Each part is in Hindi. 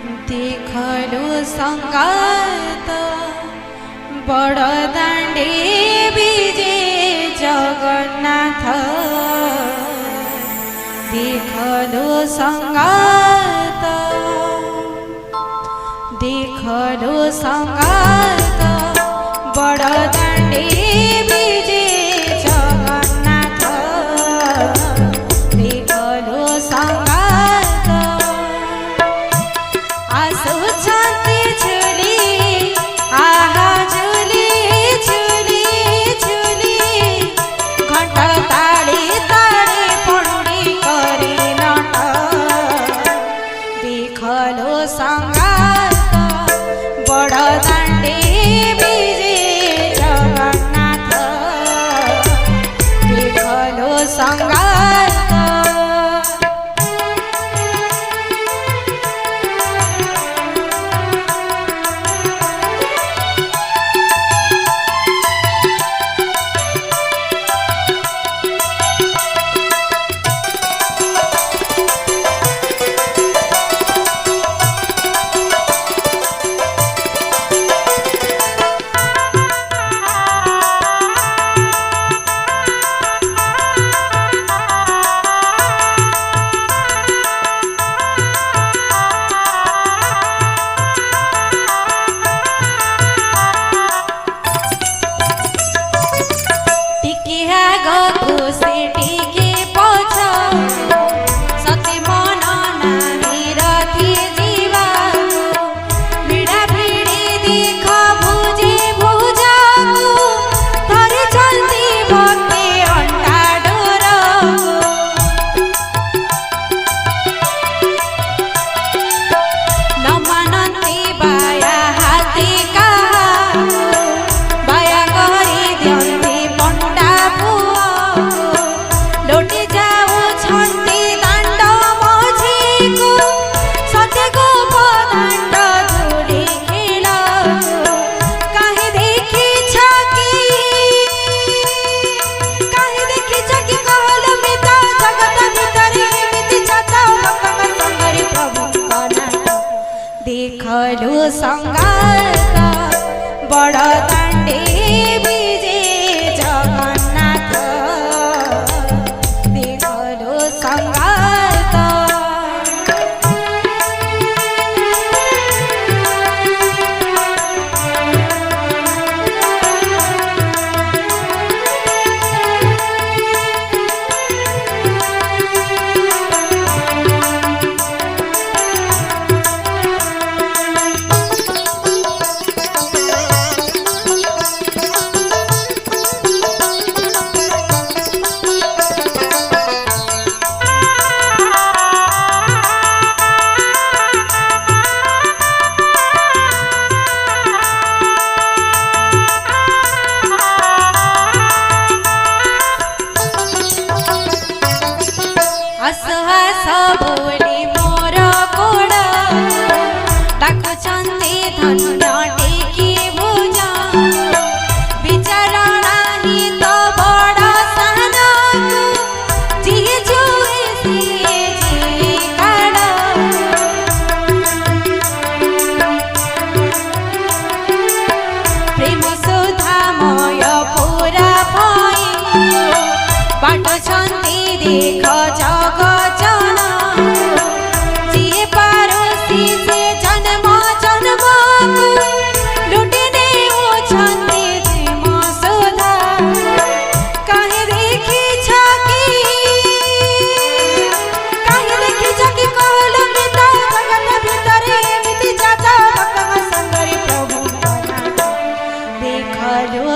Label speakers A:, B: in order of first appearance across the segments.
A: देखलु संगात बड़ दांडे विजे जगन्नाथ देखलु संगात बड़ दांडे विजे जगन्नाथ देखलु संगात आसुछन्ति झुली आहा झुली झुली झुली घंटा ताली ताली पंडी करी नट देखलो संगात बड़ दांडे विजे जगन्नाथ देखलो संगात देखलु संगात बड़ दांडे विजे जगन्नाथ देखलु संगात हस बोली मोर कोड़ डाकुचंती धन्य टेकी भुज विचार नाही तो बड़ सान जी जुए सी जी काड़ प्रेम सुधामय पूरा भई बाटुछंती देख जग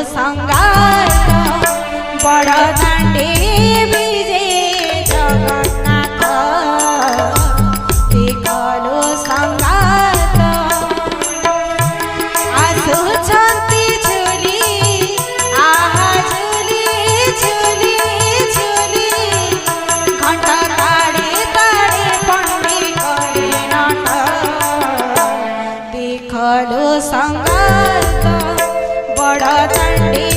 A: संगात बड़ दांडे विजे जगन्नाथ देखलु संगात आसुछन्ति झुली आहा झुली झुली झुली घंटा ताड़ी ताड़ी पंडी करी नट देखलु संगात बड़ दांडे